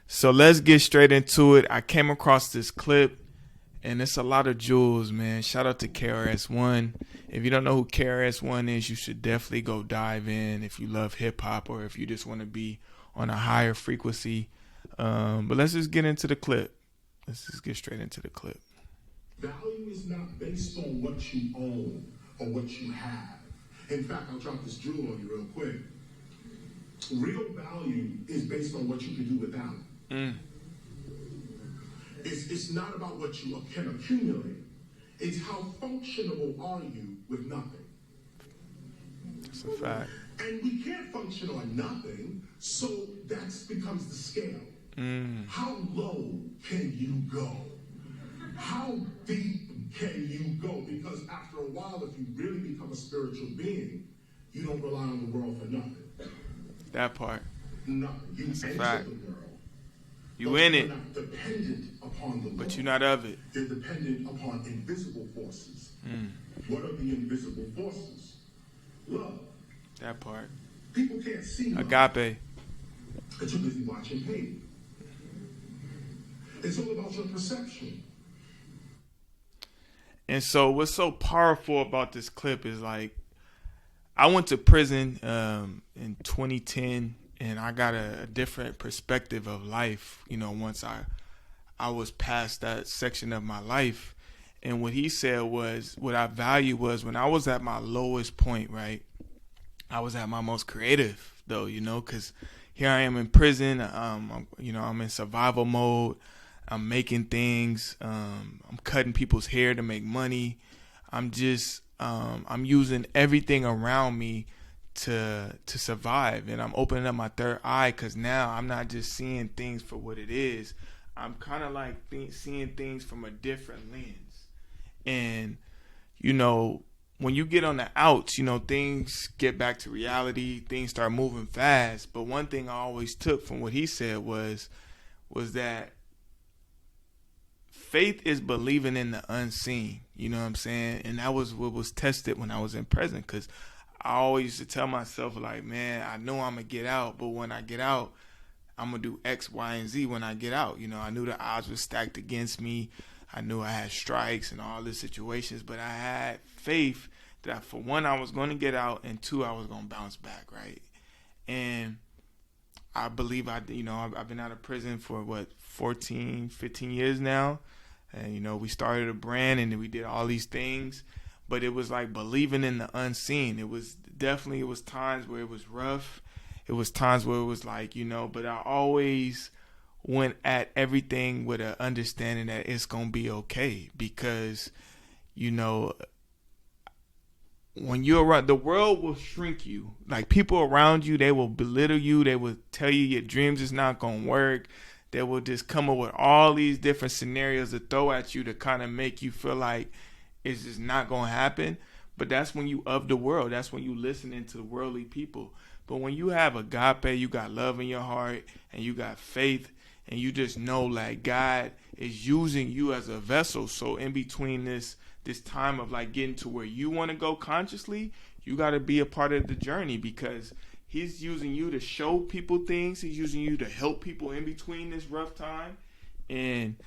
So let's get straight into it. I came across this clip, and it's a lot of jewels, man. Shout out to KRS1. If you don't know who KRS1 is, you should definitely go dive in if you love hip hop or if you just want to be on a higher frequency. But let's just get into the clip. Let's just get straight into the clip. Value is not based on what you own or what you have. In fact, I'll drop this jewel on you real quick. Real value is based on what you can do without. It's not about what you can accumulate. It's how functionable are you with nothing. That's a fact. And we can't function on nothing, so that becomes the scale. How low can you go? How deep can you go? Because after a while, if you really become a spiritual being, you don't rely on the world for nothing. That part. Nothing. You That's a enter fact. the world. You in it, You're not dependent upon the but Lord. you're not of it. You're dependent upon invisible forces. What are the invisible forces? Love. That part. People can't see love. Agape. But you're busy watching hate. It's all about your perception. And so what's so powerful about this clip is like, I went to prison in 2010, and I got a different perspective of life, you know, once I was past that section of my life. And what he said was, what I value was when I was at my lowest point, right? I was at my most creative, though, you know, because here I am in prison. I'm in survival mode. I'm making things. I'm cutting people's hair to make money. I'm using everything around me to survive, and I'm opening up my third eye, because now I'm not just seeing things for what it is. I'm kind of like seeing things from a different lens. And you know, when you get on the outs, you know, things get back to reality, things start moving fast. But one thing I always took from what he said was that faith is believing in the unseen. You know what I'm saying? And that was what was tested when I was in prison, because I always used to tell myself, like, man, I know I'm going to get out, but when I get out, I'm going to do X, Y, and Z when I get out. You know, I knew the odds were stacked against me. I knew I had strikes and all these situations, but I had faith that, for one, I was going to get out, and two, I was going to bounce back, right? And I believe I've been out of prison for 14, 15 years now. And, you know, we started a brand and we did all these things, but it was like believing in the unseen. It was times where it was rough. It was times where it was like, you know, but I always went at everything with an understanding that it's going to be okay, because, you know, when you're around, the world will shrink you. Like, people around you, they will belittle you. They will tell you your dreams is not going to work. They will just come up with all these different scenarios to throw at you to kind of make you feel like it's just not going to happen. But that's when you of the world. That's when you listening to worldly people. But when you have agape, you got love in your heart, and you got faith, and you just know, like, God is using you as a vessel. So in between this time of like getting to where you want to go consciously, you got to be a part of the journey, because he's using you to show people things. He's using you to help people in between this rough time. And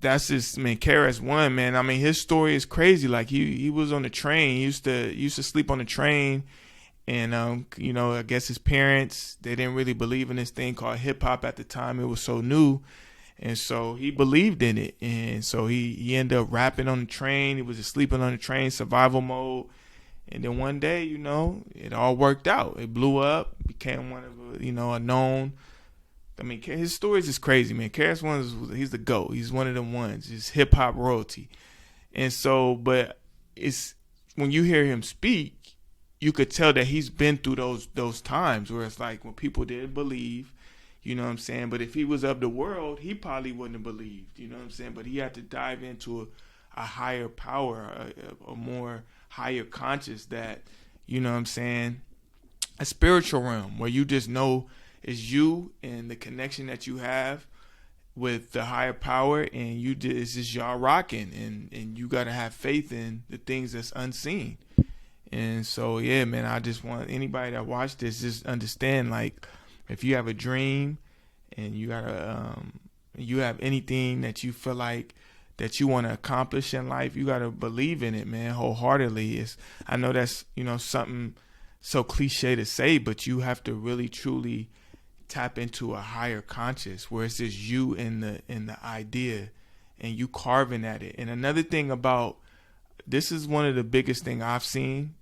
that's just, man, KRS1, man. I mean, his story is crazy. Like, he was on the train. He used to sleep on the train. And, you know, I guess his parents, they didn't really believe in this thing called hip hop at the time. It was so new. And so he believed in it. And so he ended up rapping on the train. He was just sleeping on the train, survival mode. And then one day, you know, it all worked out. It blew up, became one of, you know, a known. I mean, his story is just crazy, man. KRS1 he's the GOAT. He's one of them ones. He's hip hop royalty. And so, but it's when you hear him speak, you could tell that he's been through those times where it's like when people didn't believe, you know what I'm saying? But if he was of the world, he probably wouldn't have believed, you know what I'm saying? But he had to dive into a higher power, a more higher conscious that, you know what I'm saying, a spiritual realm where you just know it's you and the connection that you have with the higher power, and it's just y'all rocking, and you got to have faith in the things that's unseen. And so, yeah, man, I just want anybody that watch this just understand, like, if you have a dream and you gotta you have anything that you feel like that you want to accomplish in life, you gotta believe in it, man, wholeheartedly. I know that's, you know, something so cliche to say, but you have to really truly tap into a higher conscious where it's just you in the idea and you carving at it. And another thing about this is one of the biggest thing I've seen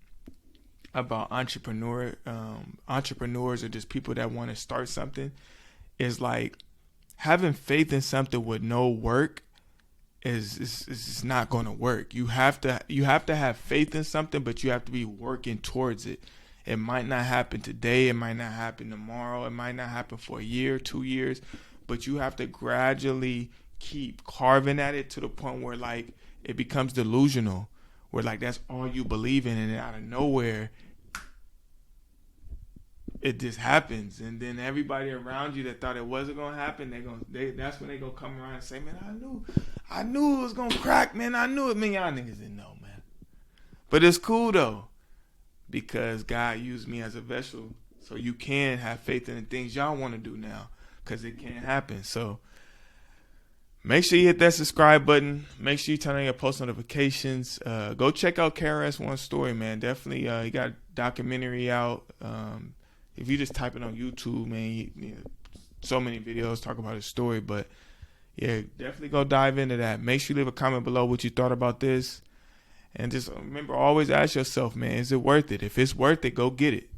about entrepreneurs or just people that want to start something is like having faith in something with no work is not going to work. You have to have faith in something, but you have to be working towards it. It might not happen today. It might not happen tomorrow. It might not happen for a year, 2 years, but you have to gradually keep carving at it to the point where like it becomes delusional, where like that's all you believe in, and then out of nowhere it just happens. And then everybody around you that thought it wasn't gonna happen, that's when they gonna come around and say, man, I knew it was gonna crack, man. I knew it. Man, y'all niggas didn't know, man. But it's cool though, because God used me as a vessel, so you can have faith in the things y'all want to do now, because it can happen. So make sure you hit that subscribe button. Make sure you turn on your post notifications. Go check out KRS1's story, man. Definitely, he got a documentary out. If you just type it on YouTube, man, so many videos talk about his story. But yeah, definitely go dive into that. Make sure you leave a comment below what you thought about this. And just remember, always ask yourself, man, is it worth it? If it's worth it, go get it.